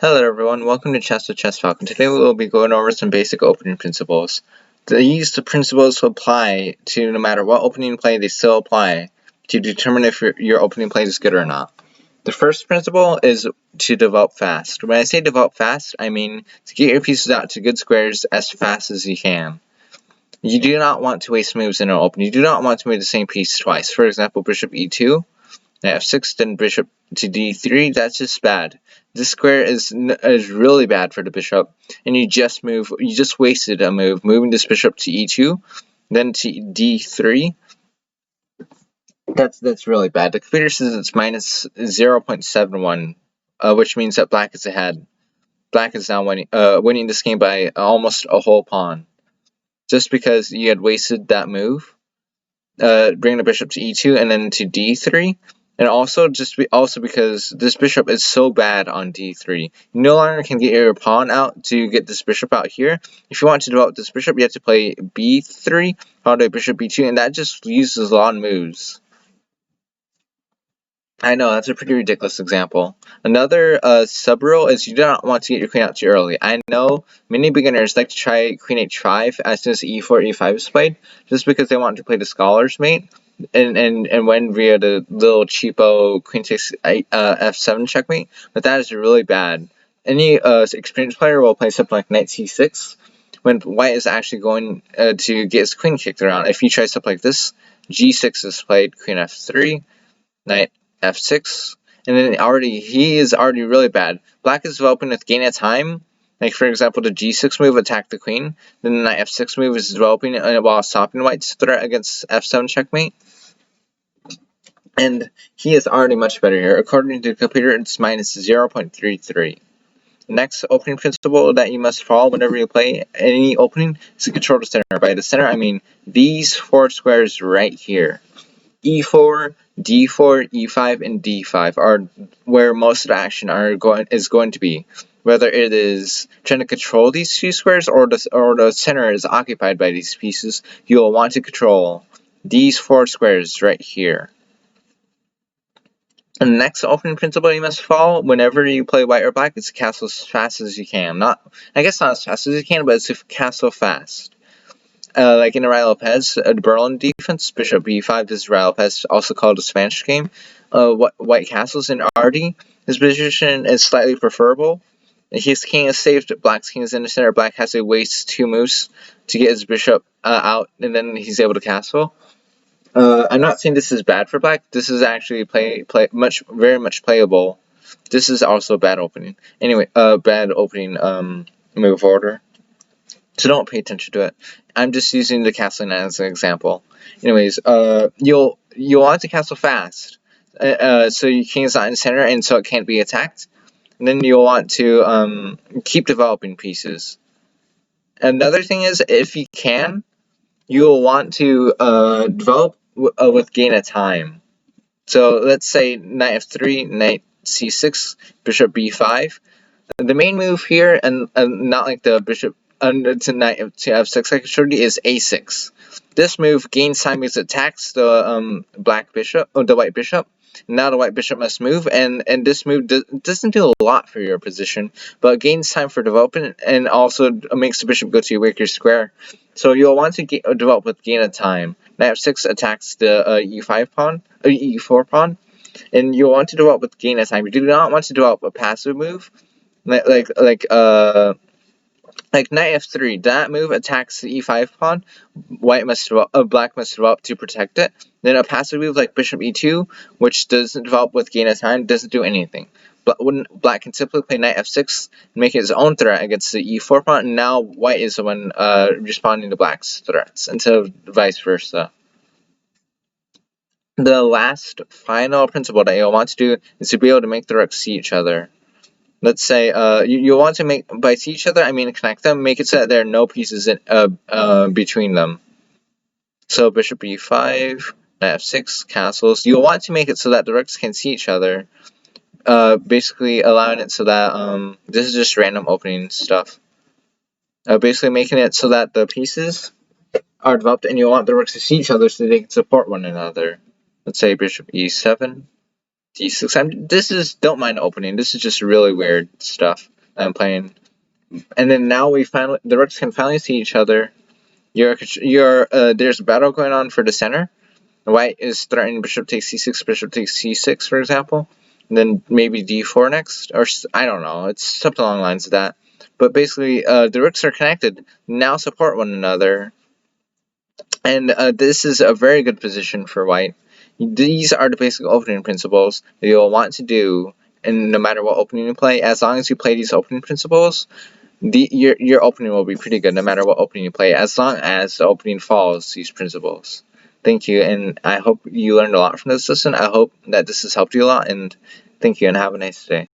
Hello everyone, welcome to Chess with ChessFalcon. Today we will be going over some basic opening principles. These principles apply to no matter what opening play, they still apply to determine if your opening play is good or not. The first principle is to develop fast. When I say develop fast, I mean to get your pieces out to good squares as fast as you can. You do not want to waste moves in an open. You do not want to move the same piece twice. For example, bishop e2. F6, then bishop to d3, that's just bad. This square is really bad for the bishop, and you just wasted a move, moving this bishop to e2, then to d3. That's really bad. The computer says it's minus 0.71, which means that black is ahead. Black is now winning this game by almost a whole pawn, just because you had wasted that move. Bring the bishop to e2 and then to d3. And also because this bishop is so bad on d3. You no longer can get your pawn out to get this bishop out here. If you want to develop this bishop, you have to play b3, followed by bishop b2, and that just uses a lot of moves. I know, that's a pretty ridiculous example. Another sub-rule is you do not want to get your queen out too early. I know many beginners like to try queen h5 as soon as e4, e5 is played, just because they want to play the scholar's mate, and win via the little cheapo queen takes f7 checkmate, but that is really bad. Any experienced player will play something like knight c6, when white is actually going to get his queen kicked around. If you try stuff like this, g6 is played, queen f3, knight f6, and then he is already really bad. Black is developing with gain of time, like for example the g6 move attack the queen, then the knight f6 move is developing while stopping white's threat against f7 checkmate. And he is already much better here. According to the computer, it's minus 0.33. The next opening principle that you must follow whenever you play any opening is to control the center. By the center, I mean these four squares right here. E4, D4, E5, and D5 are where most of the action is going to be. Whether it is trying to control these two squares or the center is occupied by these pieces, you will want to control these four squares right here. And the next opening principle you must follow whenever you play white or black is to castle as fast as you can. I guess not as fast as you can, but it's to castle fast. Like in the Ray Lopez, the Berlin defense, bishop b5, this is Ray Lopez, also called a Spanish game. White castles in Artie, his position is slightly preferable. His king is saved, black's king is in the center, black has to waste 2 moves to get his bishop out, and then he's able to castle. I'm not saying this is bad for black, this is actually very much playable. This is also a bad opening. Anyway, bad opening move order. So don't pay attention to it. I'm just using the castling as an example. Anyways, you'll want to castle fast, so your king is not in the center, and so it can't be attacked. And then you'll want to keep developing pieces. Another thing is, if you can, you'll want to develop with gain of time. So let's say knight f3, knight c6, bishop b5. The main move here, and not like the bishop to knight to f6 like I showed you, is a6. This move gains time because it attacks the white bishop. Now the white bishop must move, and this move doesn't do a lot for your position, but gains time for development and also makes the bishop go to a weaker square. So you'll want to develop with gain of time. Knight f6 attacks the e5 pawn, e4 pawn, and you'll want to develop with gain of time. You do not want to develop a passive move, like knight f3, that move attacks the e5 pawn. Black must develop to protect it. Then a passive move like bishop e2, which doesn't develop with gain of time, doesn't do anything. Black can simply play knight f6 and make it his own threat against the e4 pawn, and now white is the one responding to black's threats, instead of vice versa. The last final principle that you'll want to do is to be able to make the rooks see each other. Let's say you want to by see each other, I mean connect them, make it so that there are no pieces between them. So bishop e5, knight f6, castles. You'll want to make it so that the rooks can see each other, basically allowing it so that this is just random opening stuff. Basically making it so that the pieces are developed and you want the rooks to see each other so they can support one another. Let's say bishop e7, D6. Don't mind opening. This is just really weird stuff that I'm playing. And then now the rooks can finally see each other. There's a battle going on for the center. White is threatening bishop takes c6, bishop takes c6, for example. And then maybe d4 next, or I don't know. It's something along the lines of that. But basically, the rooks are connected, now support one another. And this is a very good position for white. These are the basic opening principles that you'll want to do, and no matter what opening you play, as long as you play these opening principles, your opening will be pretty good no matter what opening you play, as long as the opening follows these principles. Thank you, and I hope you learned a lot from this lesson. I hope that this has helped you a lot, and thank you, and have a nice day.